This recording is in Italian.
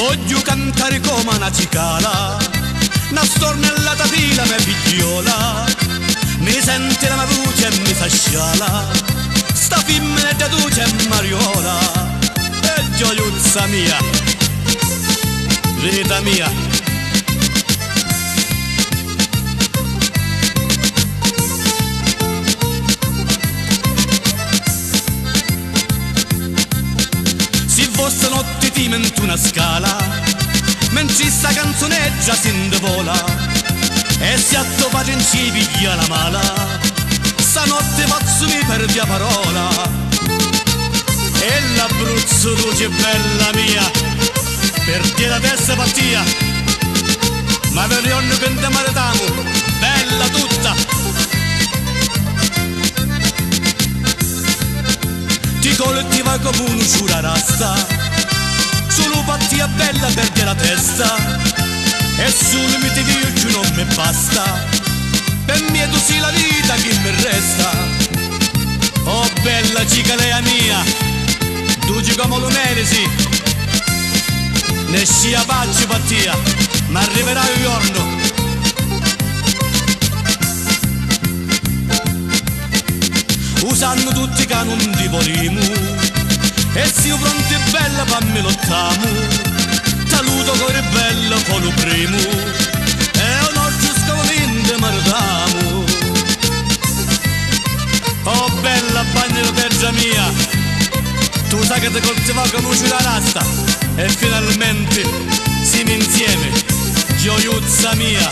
Voglio cantare come una cicala, una stornellata di la mia figliola. Mi sente la mia voce e mi fa sciala, sta femmina da duce e mariola. E gioiuzza mia, vita mia. Se fosse notte ti mento una scala, mentre sta canzoneggia si indevola, e se a tuo padre in ci piglia la mala, stanotte pazzo mi perdi la parola. E l'Abruzzo tu che bella mia, per te la testa partia, ma per gli anni che te maritiamo, bella tutta. Ti coltiva come un giurarasta, solo pattia bella perde la testa, e solo mi ti dico non mi basta, per me tu sei la vita che mi resta. Oh bella cicalea mia, tu ci come lo meriti, ne sia pace pattia, ma arriverà il giorno. Usando tutti i canoni di volimo, e se io pronto e bella fammi lottamo, saluto cuore bello con lo primo, e un altro scavolino maritiamo. Oh bella bagno terra mia, tu sai che ti coltiva come una rasta, e finalmente siamo insieme, gioiuzza mia.